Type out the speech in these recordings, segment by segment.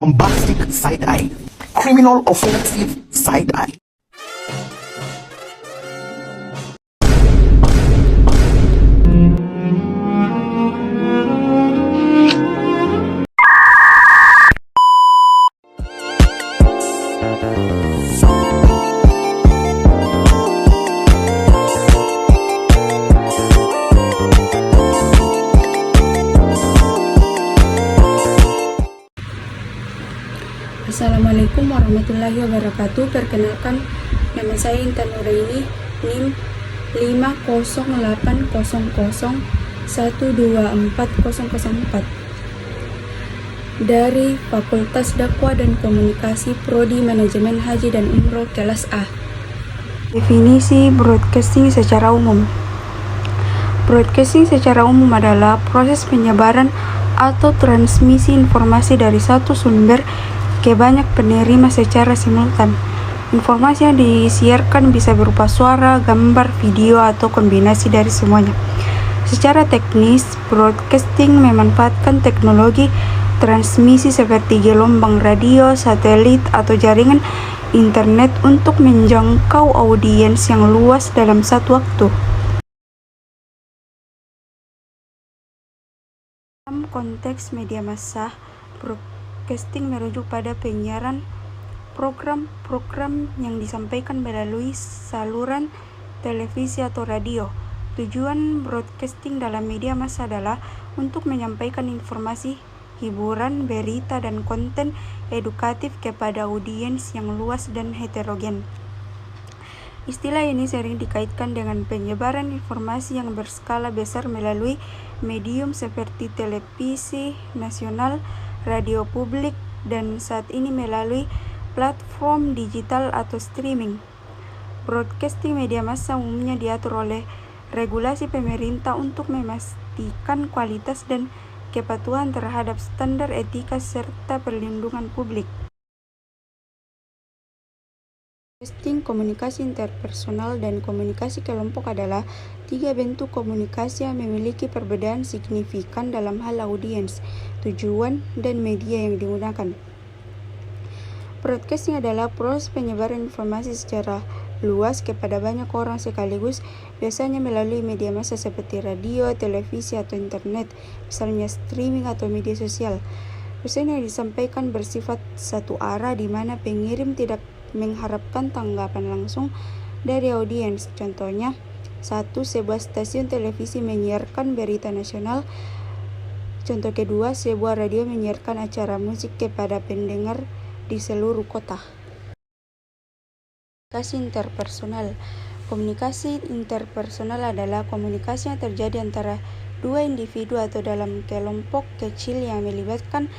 Bombastic side-eye, criminal offensive side-eye. Assalamualaikum warahmatullahi wabarakatuh. Perkenalkan, nama saya Intan Nuraini, NIM 50800124004 dari Fakultas Dakwah dan Komunikasi Prodi Manajemen Haji dan Umroh kelas A. Definisi broadcasting secara umum. Broadcasting secara umum adalah proses penyebaran atau transmisi informasi dari satu sumber ke banyak penerima secara simultan. Informasi yang disiarkan bisa berupa suara, gambar, video, atau kombinasi dari semuanya. Secara teknis, broadcasting memanfaatkan teknologi transmisi seperti gelombang radio, satelit, atau jaringan internet untuk menjangkau audiens yang luas dalam satu waktu. Dalam konteks media massa, broadcasting merujuk pada penyiaran program-program yang disampaikan melalui saluran televisi atau radio. Tujuan broadcasting dalam media massa adalah untuk menyampaikan informasi, hiburan, berita, dan konten edukatif kepada audiens yang luas dan heterogen. Istilah ini sering dikaitkan dengan penyebaran informasi yang berskala besar melalui medium seperti televisi nasional, radio publik, dan saat ini melalui platform digital atau streaming. Broadcasting media massa umumnya diatur oleh regulasi pemerintah untuk memastikan kualitas dan kepatuhan terhadap standar etika serta perlindungan publik. Broadcasting, komunikasi interpersonal, dan komunikasi kelompok adalah tiga bentuk komunikasi yang memiliki perbedaan signifikan dalam hal audiens, tujuan, dan media yang digunakan. Broadcasting adalah proses penyebaran informasi secara luas kepada banyak orang sekaligus, biasanya melalui media massa seperti radio, televisi, atau internet, misalnya streaming atau media sosial. Pesan yang disampaikan bersifat satu arah di mana pengirim tidak mengharapkan tanggapan langsung dari audiens. Contohnya, sebuah stasiun televisi menyiarkan berita nasional. Contoh kedua, sebuah radio menyiarkan acara musik kepada pendengar di seluruh kota. Komunikasi interpersonal. Komunikasi interpersonal adalah komunikasi yang terjadi antara dua individu atau dalam kelompok kecil yang melibatkan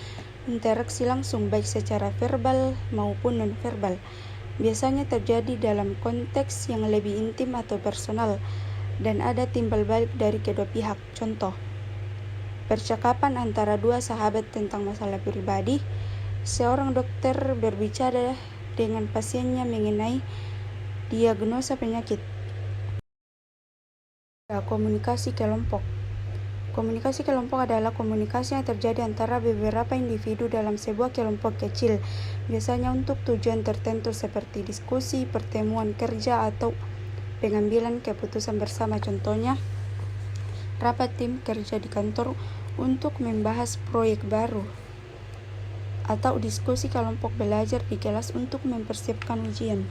interaksi langsung baik secara verbal maupun non-verbal. Biasanya terjadi dalam konteks yang lebih intim atau personal dan ada timbal balik dari kedua pihak. Contoh, percakapan antara dua sahabat tentang masalah pribadi. Seorang dokter berbicara dengan pasiennya mengenai diagnosa penyakit. Komunikasi kelompok. Komunikasi kelompok adalah komunikasi yang terjadi antara beberapa individu dalam sebuah kelompok kecil, biasanya untuk tujuan tertentu seperti diskusi, pertemuan kerja, atau pengambilan keputusan bersama. Contohnya, rapat tim kerja di kantor untuk membahas proyek baru, atau diskusi kelompok belajar di kelas untuk mempersiapkan ujian.